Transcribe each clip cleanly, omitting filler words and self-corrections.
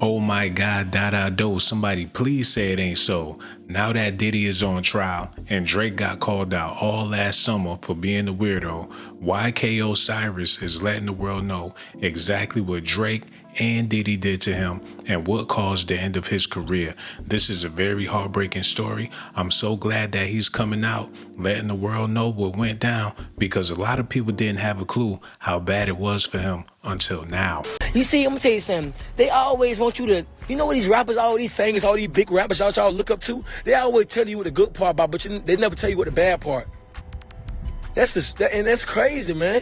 Oh my God, do. Somebody please say it ain't so. Now that Diddy is on trial and Drake got called out all last summer for being a weirdo, YK Osiris is letting the world know exactly what Drake and Diddy did to him and what caused the end of his career. This is a very heartbreaking story. I'm so glad that he's coming out, letting the world know what went down, because a lot of people didn't have a clue how bad it was for him until now. You see, I'm gonna tell you something. They always want you to, you know what these rappers, all these singers, all these big rappers y'all look up to, they always tell you what the good part about, but they never tell you what the bad part. And that's crazy, man.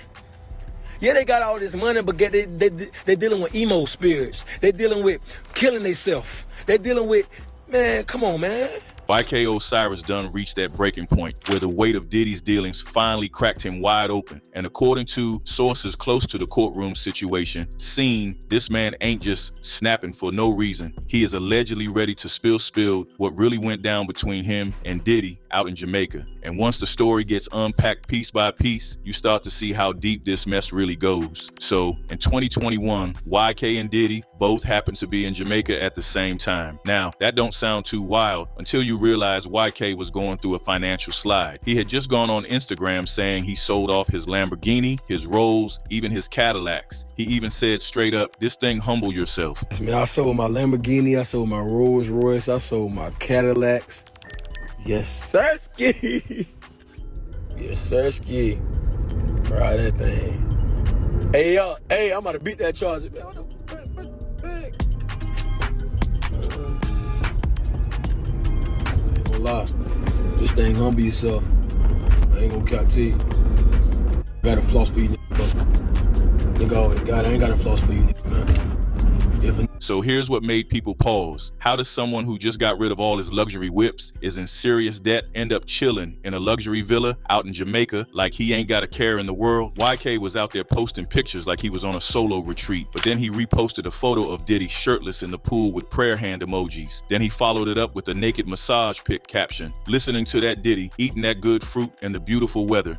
Yeah, they got all this money, but they dealing with emo spirits. They dealing with killing themselves. They dealing with, man, come on, man. YK Osiris done reached that breaking point where the weight of Diddy's dealings finally cracked him wide open. And according to sources close to the courtroom situation, this man ain't just snapping for no reason. He is allegedly ready to spill what really went down between him and Diddy out in Jamaica. And once the story gets unpacked piece by piece, you start to see how deep this mess really goes. So in 2021, YK and Diddy both happened to be in Jamaica at the same time. Now, that don't sound too wild until you realize YK was going through a financial slide. He had just gone on Instagram saying he sold off his Lamborghini, his Rolls, even his Cadillacs. He even said straight up, this thing humble yourself. Man, I sold my Lamborghini, I sold my Rolls Royce, I sold my Cadillacs. Yes, sir, ski. Yes, sir, ski. Ride that thing. Hey, yo, I'm about to beat that charger. Man, what the heck? I ain't gonna lie. This thing humble yourself. I ain't gonna cap to you. I got a floss for you, nigga. God, I ain't got a floss for you, nigga, man. So here's what made people pause. How does someone who just got rid of all his luxury whips, is in serious debt, end up chilling in a luxury villa out in Jamaica like he ain't got a care in the world? YK was out there posting pictures like he was on a solo retreat, but then he reposted a photo of Diddy shirtless in the pool with prayer hand emojis. Then he followed it up with a naked massage pic caption, listening to that Diddy, eating that good fruit and the beautiful weather.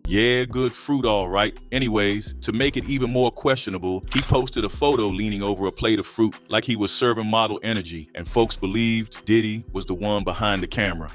Yeah, good fruit, all right. Anyways, to make it even more questionable, he posted a photo leaning over a plate of fruit like he was serving model energy, and folks believed Diddy was the one behind the camera.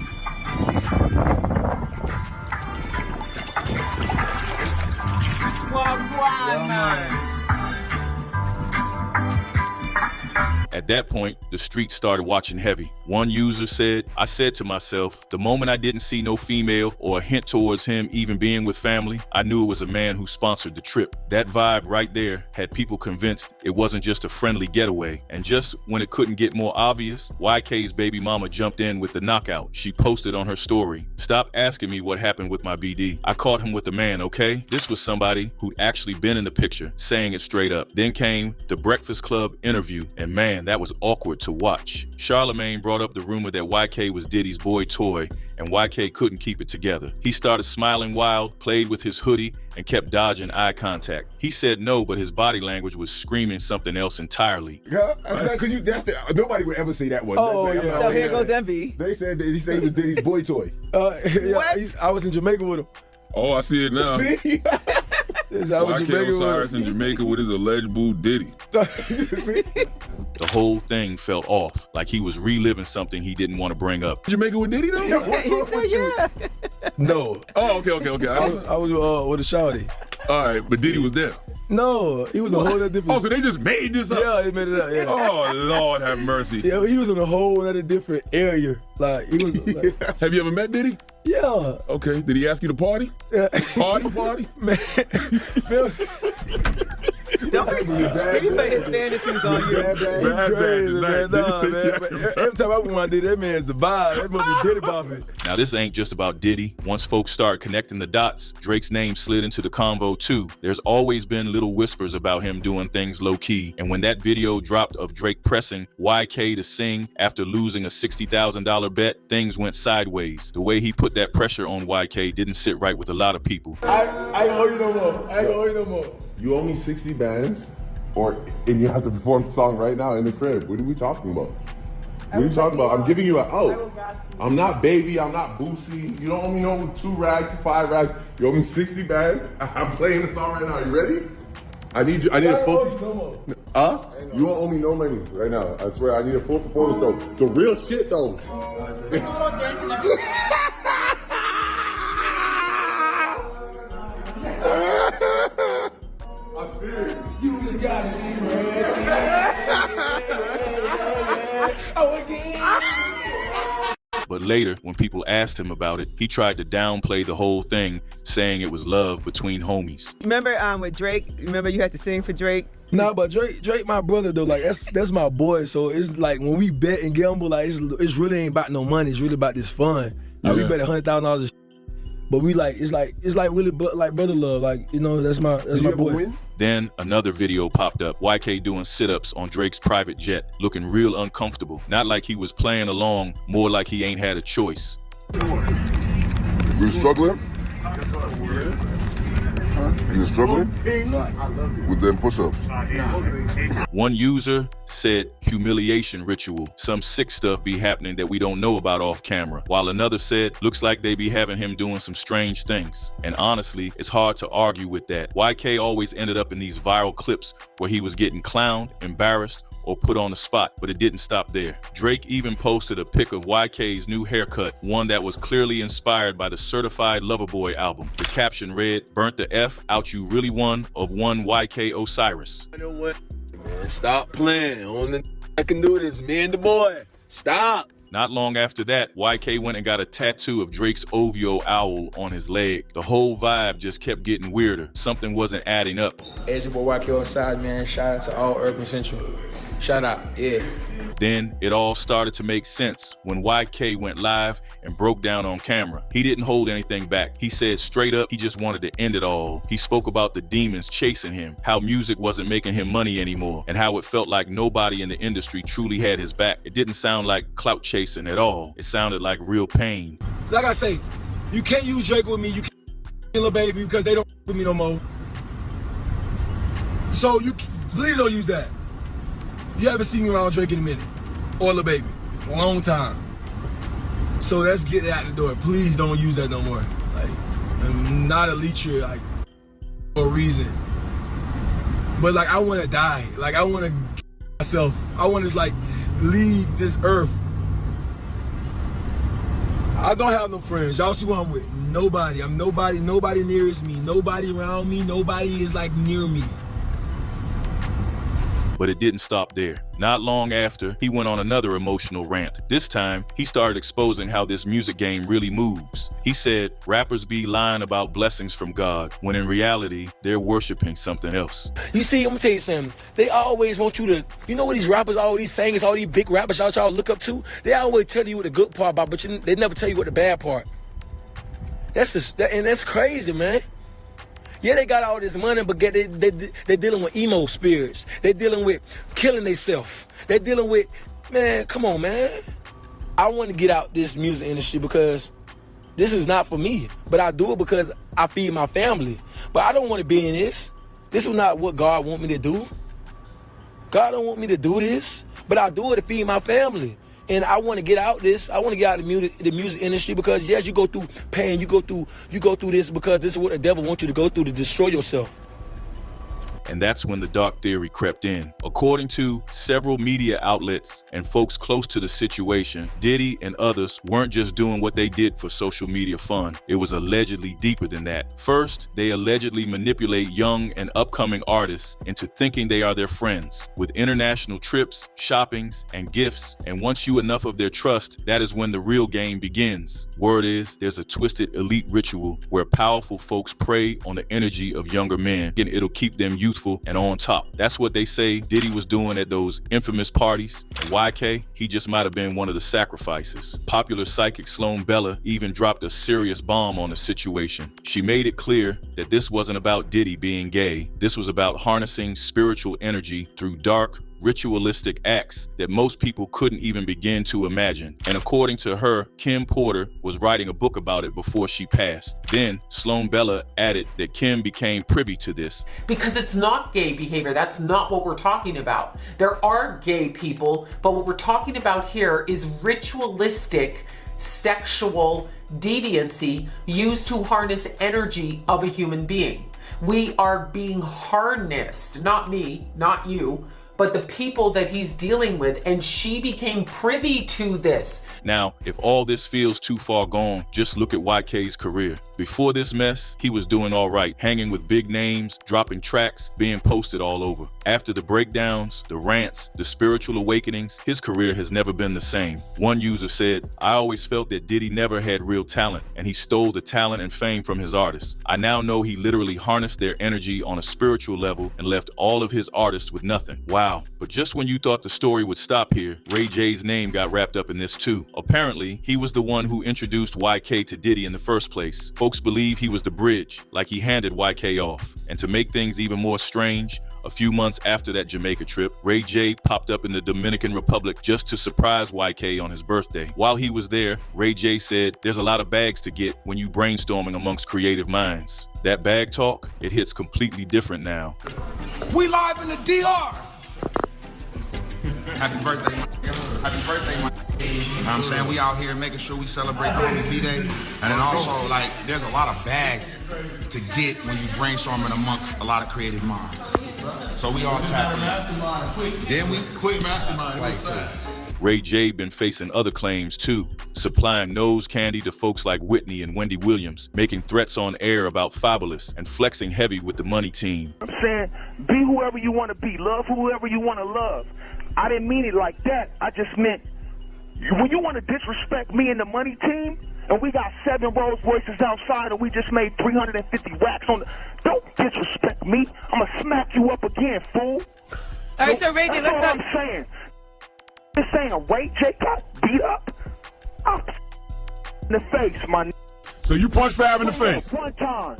At that point, the streets started watching heavy. One user said, I said to myself, the moment I didn't see no female or a hint towards him even being with family, I knew it was a man who sponsored the trip. That vibe right there had people convinced it wasn't just a friendly getaway. And just when it couldn't get more obvious, YK's baby mama jumped in with the knockout. She posted on her story, stop asking me what happened with my BD. I caught him with a man, okay? This was somebody who'd actually been in the picture, saying it straight up. Then came the Breakfast Club interview, and man, that was awkward to watch. Charlemagne brought up the rumor that YK was Diddy's boy toy, and YK couldn't keep it together. He started smiling wild, played with his hoodie, and kept dodging eye contact. He said no, but his body language was screaming something else entirely. Yeah, I'm saying, cause nobody would ever say that one. Oh, yeah. So here goes Envy. They said he said he was Diddy's boy toy. What? I was in Jamaica with him. Oh, I see it now. See? YK Osiris in Jamaica with his alleged boo Diddy. See? The whole thing felt off, like he was reliving something he didn't want to bring up. Jamaica with Diddy though? He said yeah. No. Oh, okay. I was with a shawty. All right, but Diddy was there. No, he was a whole other different. Oh, so they just made this up? Yeah, they made it up. Yeah. Oh, Lord have mercy. Yeah, he was in a whole other different area. Like he was. Like, Have you ever met Diddy? yeah. Okay. Did he ask you to party? Yeah. Party? Man, Don't be put his fantasies on you. Bad Crazy, tonight. man. Nah, man. But every time I put my Diddy, that man's the vibe. That must be Diddy bopping. Now, this ain't just about Diddy. Once folks start connecting the dots, Drake's name slid into the convo too. There's always been little whispers about him doing things low-key, and when that video dropped of Drake pressing YK to sing after losing a $60,000 bet, things went sideways. The way he put that pressure on YK didn't sit right with a lot of people. I ain't owe you no more. I ain't owe you no more. You owe me 60 bands, and you have to perform the song right now in the crib. What are we talking about? What are you talking about? I'm giving you an out. I'm not Baby. I'm not Boosie. You don't owe me no 2 rags, 5 rags. You owe me 60 bands. I'm playing the song right now. You ready? I need a full. You don't owe me no money right now. I swear. I need a full performance though. The real shit though. I'm serious. You just got it, But later, when people asked him about it, he tried to downplay the whole thing, saying it was love between homies. Remember with Drake? Remember you had to sing for Drake? Nah, but Drake, my brother though. Like that's my boy. So it's like when we bet and gamble, like it's really ain't about no money. It's really about this fun. Like we bet $100,000. But we like it's like really like brother love. Like that's my boy. Win? Then another video popped up, YK doing sit-ups on Drake's private jet, looking real uncomfortable. Not like he was playing along, more like he ain't had a choice. You struggling? You struggling? With them push-ups. One user said humiliation ritual. Some sick stuff be happening that we don't know about off camera. While another said, looks like they be having him doing some strange things. And honestly, it's hard to argue with that. YK always ended up in these viral clips where he was getting clowned, embarrassed, or put on the spot, but it didn't stop there. Drake even posted a pic of YK's new haircut, one that was clearly inspired by the Certified Lover Boy album. The caption read, "Burnt the F out you really won of one YK Osiris." You know what? Man, stop playing. Only I can do this, me and the boy. Stop. Not long after that, YK went and got a tattoo of Drake's OVO owl on his leg. The whole vibe just kept getting weirder. Something wasn't adding up. Hey, it's your boy YK Osiris, man. Shout out to all Urban Central. Shout out, yeah. Then it all started to make sense when YK went live and broke down on camera. He didn't hold anything back. He said straight up he just wanted to end it all. He spoke about the demons chasing him, how music wasn't making him money anymore, and how it felt like nobody in the industry truly had his back. It didn't sound like clout chasing at all. It sounded like real pain. Like I say, you can't use Drake with me, you can't Lil Baby because they don't with me no more. So you please don't use that. You haven't seen me around Drake in a minute. Or Lil Baby. A long time. So let's get that out the door. Please don't use that no more. Like, I'm not a leecher, like, for a reason. But like, I want to die. Like, I want to myself. I want to like leave this earth. I don't have no friends. Y'all see who I'm with. Nobody. I'm nobody. Nobody nearest me. Nobody around me. Nobody is like near me. But it didn't stop there. Not long after, he went on another emotional rant. This time, he started exposing how this music game really moves. He said, rappers be lying about blessings from God, when in reality, they're worshiping something else. You see, I'm gonna tell you something. They always want you to, you know what these rappers, all these singers, all these big rappers y'all look up to? They always tell you what the good part about, but they never tell you what the bad part. And that's crazy, man. Yeah, they got all this money, but they're dealing with emo spirits. They're dealing with killing themselves. They're dealing with, man, come on, man. I want to get out this music industry because this is not for me. But I do it because I feed my family. But I don't want to be in this. This is not what God want me to do. God don't want me to do this. But I do it to feed my family. And I want to get out this. I want to get out the music industry because yes, you go through pain. You go through this because this is what the devil wants you to go through to destroy yourself. And that's when the dark theory crept in. According to several media outlets and folks close to the situation, Diddy and others weren't just doing what they did for social media fun. It was allegedly deeper than that. First, they allegedly manipulate young and upcoming artists into thinking they are their friends, with international trips, shoppings, and gifts. And once you enough of their trust, that is when the real game begins. Word is, there's a twisted elite ritual where powerful folks prey on the energy of younger men, and it'll keep them used youthful, and on top. That's what they say Diddy was doing at those infamous parties. And YK, he just might have been one of the sacrifices. Popular psychic Sloan Bella even dropped a serious bomb on the situation. She made it clear that this wasn't about Diddy being gay. This was about harnessing spiritual energy through dark, ritualistic acts that most people couldn't even begin to imagine. And according to her, Kim Porter was writing a book about it before she passed. Then Sloan Bella added that Kim became privy to this. Because it's not gay behavior. That's not what we're talking about. There are gay people, but what we're talking about here is ritualistic sexual deviancy used to harness energy of a human being. We are being harnessed, not me, not you, but the people that he's dealing with, and she became privy to this. Now, if all this feels too far gone, just look at YK's career. Before this mess, he was doing all right, hanging with big names, dropping tracks, being posted all over. After the breakdowns, the rants, the spiritual awakenings, his career has never been the same. One user said, "I always felt that Diddy never had real talent, and he stole the talent and fame from his artists. I now know he literally harnessed their energy on a spiritual level and left all of his artists with nothing." Wow. But just when you thought the story would stop here, Ray J's name got wrapped up in this too. Apparently, he was the one who introduced YK to Diddy in the first place. Folks believe he was the bridge, like he handed YK off. And to make things even more strange, a few months after that Jamaica trip, Ray J popped up in the Dominican Republic just to surprise YK on his birthday. While he was there, Ray J said, "There's a lot of bags to get when you brainstorming amongst creative minds." That bag talk, it hits completely different now. We live in the DR. Happy birthday, happy birthday, my. You know what I'm saying? We out here making sure we celebrate the homie B-Day. And then also, like, there's a lot of bags to get when you brainstorming amongst a lot of creative minds. So we all tapped in. Then we quit mastermind. Like, Ray J been facing other claims too, supplying nose candy to folks like Whitney and Wendy Williams, making threats on air about Fabulous, and flexing heavy with the money team. I'm saying, be whoever you want to be, love whoever you want to love. I didn't mean it like that. I just meant, when you want to disrespect me and the money team, and we got 7 Rolls Royces outside and we just made 350 racks on the, don't disrespect me. I'm going to smack you up again, fool. All right, so Ray J, let's talk. That's all I'm saying. Just saying Ray J got beat up. I'm in the face, my. So you punched Fab in the face? One time.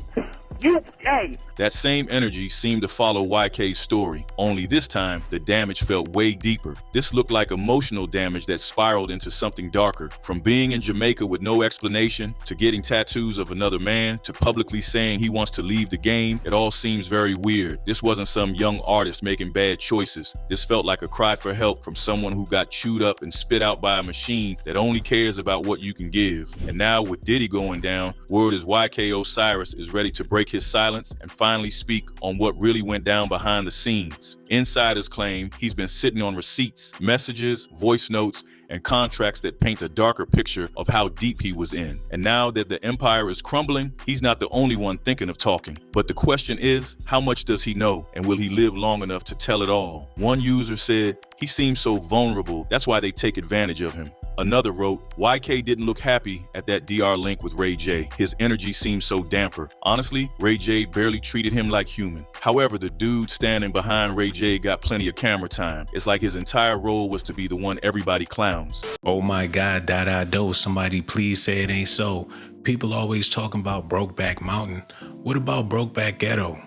Hey. That same energy seemed to follow YK's story, only this time the damage felt way deeper. This looked like emotional damage that spiraled into something darker. From being in Jamaica with no explanation, to getting tattoos of another man, to publicly saying he wants to leave the game, it all seems very weird. This wasn't some young artist making bad choices. This felt like a cry for help from someone who got chewed up and spit out by a machine that only cares about what you can give. And now with Diddy going down, word is YK Osiris is ready to break his silence and finally speak on what really went down behind the scenes. Insiders claim he's been sitting on receipts, messages, voice notes, and contracts that paint a darker picture of how deep he was in. And now that the empire is crumbling, he's not the only one thinking of talking. But the question is, how much does he know, and will he live long enough to tell it all? One user said, "He seems so vulnerable, that's why they take advantage of him." Another wrote, "YK didn't look happy at that DR link with Ray J. His energy seemed so damper. Honestly, Ray J barely treated him like human." However, the dude standing behind Ray J got plenty of camera time. It's like his entire role was to be the one everybody clowns. Oh my God, do somebody please say it ain't so. People always talking about Brokeback Mountain. What about Brokeback Ghetto?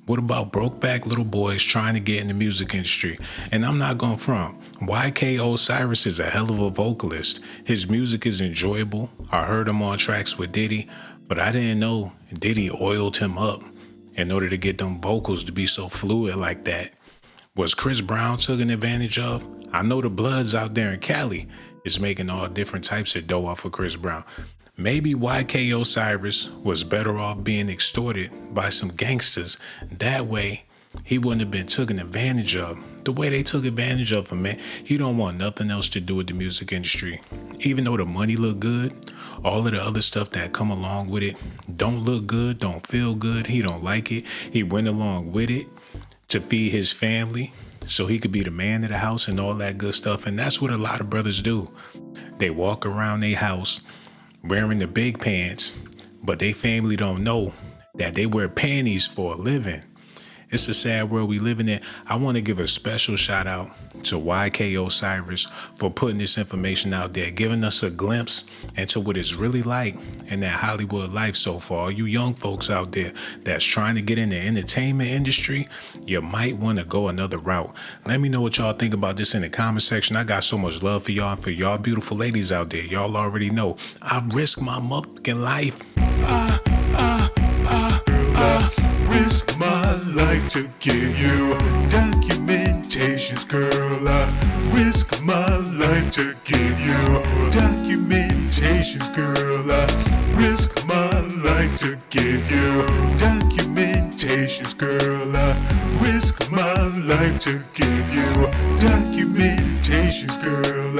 What about Brokeback little boys trying to get in the music industry? And I'm not going front. YK Osiris is a hell of a vocalist. His music is enjoyable. I heard him on tracks with Diddy, but I didn't know Diddy oiled him up in order to get them vocals to be so fluid like that. Was Chris Brown taken advantage of? I know the Bloods out there in Cali is making all different types of dough off of Chris Brown. Maybe YK Osiris was better off being extorted by some gangsters. That way, he wouldn't have been taken advantage of the way they took advantage of him, man. He don't want nothing else to do with the music industry. Even though the money look good, all of the other stuff that come along with it don't look good, don't feel good. He don't like it. He went along with it to feed his family so he could be the man of the house and all that good stuff. And that's what a lot of brothers do. They walk around their house wearing the big pants, but they family don't know that they wear panties for a living. It's a sad world we living in. I want to give a special shout out to YK Osiris for putting this information out there, giving us a glimpse into what it's really like in that Hollywood life. So for all you young folks out there that's trying to get in the entertainment industry, you might want to go another route. Let me know what y'all think about this in the comment section. I got so much love for y'all and for y'all beautiful ladies out there. Y'all already know I risk my motherfucking life. Risk my life to give you documentations, girl. I risk my life to give you documentations, girl. I risk my life to give you documentations, girl. I risk my life to give you documentations, girl.